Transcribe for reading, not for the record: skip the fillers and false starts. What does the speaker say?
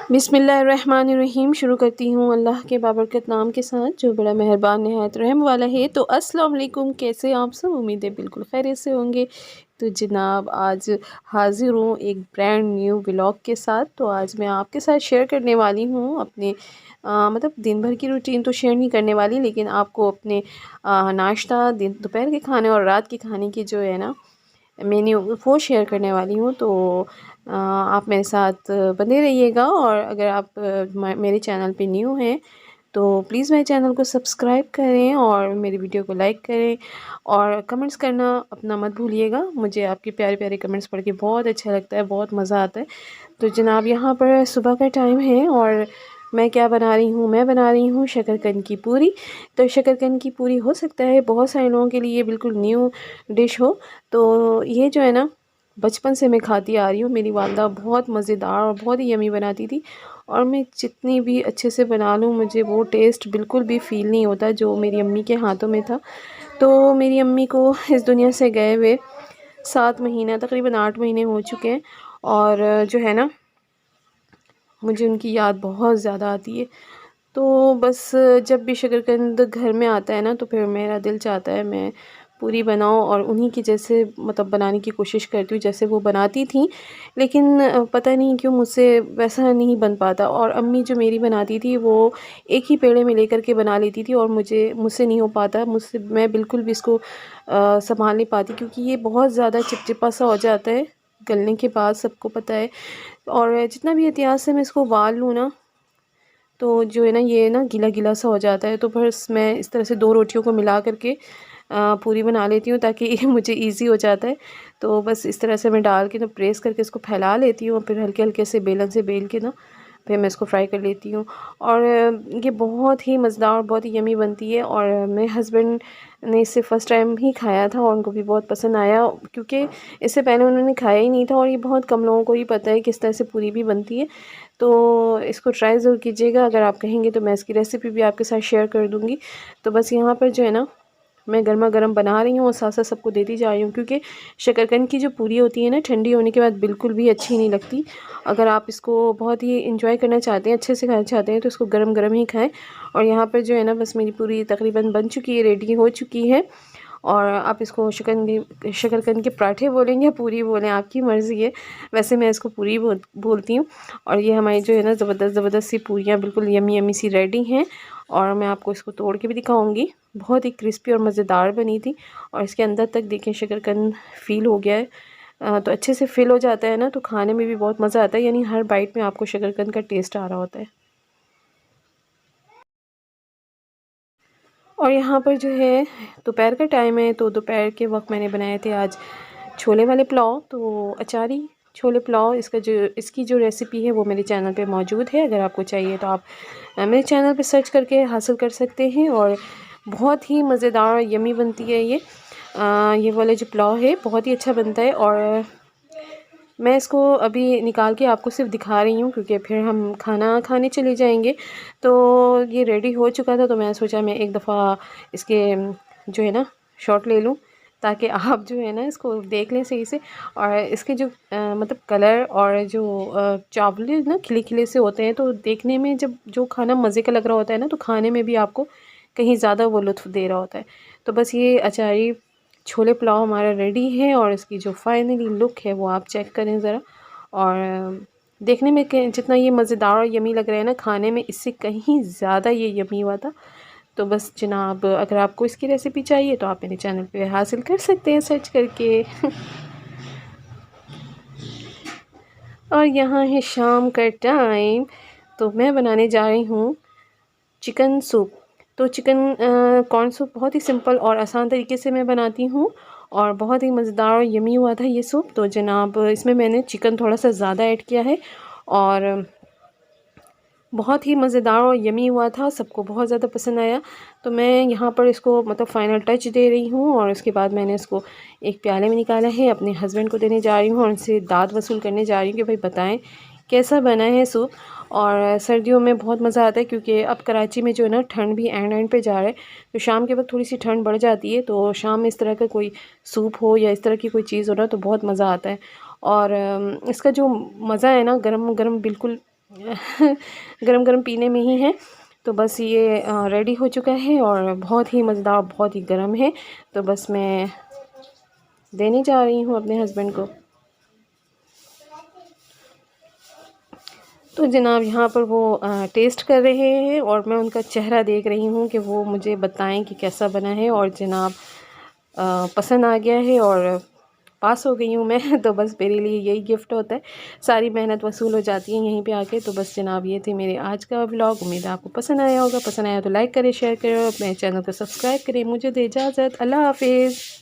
बिस्मिल्लाहिर्रहमानिर्रहीम। शुरू करती हूँ अल्लाह के बाबरकत नाम के साथ जो बड़ा मेहरबान नहायत रहम वाला है। तो अस्सलाम वालेकुम, कैसे आप सब? उम्मीद है बिल्कुल खैरियत से होंगे। तो जनाब आज हाज़िर हूँ एक ब्रांड न्यू व्लॉग के साथ। तो आज मैं आपके साथ शेयर करने वाली हूँ अपने मतलब दिन भर की रूटीन तो शेयर नहीं करने वाली, लेकिन आपको अपने नाश्ता, दिन दोपहर के खाने और रात के खाने की जो है ना मेन्यू वो शेयर करने वाली हूँ। तो आप मेरे साथ बने रहिएगा। और अगर आप मेरे चैनल पे न्यू हैं तो प्लीज़ मेरे चैनल को सब्सक्राइब करें और मेरी वीडियो को लाइक करें और कमेंट्स करना अपना मत भूलिएगा। मुझे आपके प्यारे प्यारे कमेंट्स पढ़ के बहुत अच्छा लगता है, बहुत मज़ा आता है। तो जनाब यहाँ पर सुबह का टाइम है और मैं क्या बना रही हूँ, मैं बना रही हूँ शकरकंद की पूरी। तो शकरकंद की पूरी हो सकता है बहुत सारे लोगों के लिए बिल्कुल न्यू डिश हो। तो ये जो है ना बचपन से मैं खाती आ रही हूँ। मेरी वालदा बहुत मज़ेदार और बहुत ही यमी बनाती थी और मैं जितनी भी अच्छे से बना लूँ मुझे वो टेस्ट बिल्कुल भी फ़ील नहीं होता जो मेरी अम्मी के हाथों में था। तो मेरी अम्मी को इस दुनिया से गए हुए 7 महीना तकरीबन 8 महीने हो चुके हैं और जो है ना मुझे उनकी याद बहुत ज़्यादा आती है। तो बस जब भी शकरकंद घर में आता है ना तो फिर मेरा दिल चाहता है मैं पूरी बनाऊँ और उन्हीं की जैसे मतलब बनाने की कोशिश करती हूँ जैसे वो बनाती थी। लेकिन पता नहीं क्यों मुझसे वैसा नहीं बन पाता। और अम्मी जो मेरी बनाती थी वो एक ही पेड़े में लेकर के बना लेती थी और मुझसे नहीं हो पाता। मुझसे मैं बिल्कुल भी इसको संभाल नहीं पाती क्योंकि ये बहुत ज़्यादा चिपचिपा सा हो जाता है गलने के बाद, सबको पता है। और जितना भी एहतियात से मैं इसको उबाल लूँ ना तो जो है ना ये ना गीला गीला सा हो जाता है। तो बस मैं इस तरह से 2 रोटियों को मिला करके पूरी बना लेती हूँ ताकि मुझे ईज़ी हो जाता है। तो बस इस तरह से मैं डाल के ना प्रेस करके इसको फैला लेती हूँ, फिर हल्के हल्के से बेलन से बेल के ना फिर मैं इसको फ्राई कर लेती हूँ। और ये बहुत ही मज़ेदार और बहुत ही यमी बनती है। और मेरे हस्बैंड ने इसे फ़र्स्ट टाइम ही खाया था और उनको भी बहुत पसंद आया क्योंकि इससे पहले उन्होंने खाया ही नहीं था और ये बहुत कम लोगों को ही पता है किस तरह से पूरी भी बनती है। तो इसको ट्राई ज़रूर कीजिएगा। अगर आप कहेंगे तो मैं इसकी रेसिपी भी आपके साथ शेयर कर दूँगी। तो बस यहाँ पर जो है ना मैं गरमा गरम बना रही हूँ और साथ साथ सबको देती जा रही हूँ क्योंकि शकरकंद की जो पूरी होती है ना ठंडी होने के बाद बिल्कुल भी अच्छी नहीं लगती। अगर आप इसको बहुत ही इंजॉय करना चाहते हैं, अच्छे से खाना चाहते हैं तो इसको गरम गरम ही खाएं। और यहाँ पर जो है ना बस मेरी पूरी तकरीबन बन चुकी है, रेडी हो चुकी है। और आप इसको शकरकंद के पराठे बोलें या पूरी बोलें, आपकी मर्ज़ी है। वैसे मैं इसको पूरी बोलती हूँ। और ये हमारी जो है ना ज़बरदस्त सी पूरियाँ बिल्कुल यमी यमी सी रेडी हैं। और मैं आपको इसको तोड़ के भी दिखाऊंगी। बहुत ही क्रिस्पी और मज़ेदार बनी थी और इसके अंदर तक देखें शकरकंद फ़ील हो गया है। तो अच्छे से फ़िल हो जाता है ना तो खाने में भी बहुत मज़ा आता है, यानी हर बाइट में आपको शकरकंद का टेस्ट आ रहा होता है। और यहाँ पर जो है दोपहर का टाइम है तो दोपहर के वक्त मैंने बनाए थे आज छोले वाले पुलाव। तो अचारी छोले पुलाव इसकी जो रेसिपी है वो मेरे चैनल पे मौजूद है। अगर आपको चाहिए तो आप मेरे चैनल पे सर्च करके हासिल कर सकते हैं। और बहुत ही मज़ेदार और यमी बनती है ये वाला जो पुलाव है बहुत ही अच्छा बनता है। और मैं इसको अभी निकाल के आपको सिर्फ दिखा रही हूँ क्योंकि फिर हम खाना खाने चले जाएंगे। तो ये रेडी हो चुका था तो मैं सोचा मैं एक दफ़ा इसके जो है ना शॉट ले लूँ ताकि आप जो है ना इसको देख लें सही से। और इसके जो मतलब कलर और जो चावल ना खिले खिले से होते हैं तो देखने में जब जो खाना मज़े का लग रहा होता है ना तो खाने में भी आपको कहीं ज़्यादा वो लुत्फ़ दे रहा होता है। तो बस ये अचारी छोले पुलाव हमारा रेडी है और इसकी जो फाइनली लुक है वो आप चेक करें ज़रा। और देखने में जितना ये मज़ेदार और यमी लग रहा है ना खाने में इससे कहीं ज़्यादा ये यमी हुआ था। तो बस जनाब अगर आपको इसकी रेसिपी चाहिए तो आप मेरे चैनल पे हासिल कर सकते हैं सर्च करके। और यहाँ है शाम का टाइम तो मैं बनाने जा रही हूँ चिकन सूप। तो चिकन कॉर्न सूप बहुत ही सिंपल और आसान तरीके से मैं बनाती हूँ और बहुत ही मज़ेदार और यमी हुआ था ये सूप। तो जनाब इसमें मैंने चिकन थोड़ा सा ज़्यादा ऐड किया है और बहुत ही मज़ेदार और यमी हुआ था, सबको बहुत ज़्यादा पसंद आया। तो मैं यहाँ पर इसको मतलब फ़ाइनल टच दे रही हूँ और उसके बाद मैंने इसको एक प्याले में निकाला है, अपने हस्बैंड को देने जा रही हूँ और उनसे दाद वसूल करने जा रही हूँ कि भाई बताएं कैसा बना है सूप। और सर्दियों में बहुत मज़ा आता है क्योंकि अब कराची में जो है ना ठंड भी एंड एंड पे जा रहा है तो शाम के वक्त थोड़ी सी ठंड बढ़ जाती है। तो शाम में इस तरह का कोई सूप हो या इस तरह की कोई चीज़ हो ना तो बहुत मज़ा आता है। और इसका जो मज़ा है ना गरम गरम बिल्कुल गरम गरम पीने में ही है। तो बस ये रेडी हो चुका है और बहुत ही मज़ेदार, बहुत ही गर्म है। तो बस मैं देने जा रही हूँ अपने हस्बैंड को। तो जनाब यहाँ पर वो टेस्ट कर रहे हैं और मैं उनका चेहरा देख रही हूँ कि वो मुझे बताएं कि कैसा बना है। और जनाब पसंद आ गया है और पास हो गई हूँ मैं। तो बस मेरे लिए यही गिफ्ट होता है, सारी मेहनत वसूल हो जाती है यहीं पे आके। तो बस जनाब ये थी मेरे आज का व्लॉग। उम्मीद है आपको पसंद आया होगा। पसंद आया तो लाइक करें, शेयर करें और अपने चैनल को सब्सक्राइब करें। मुझे दे इजाज़त। अल्लाह हाफिज़।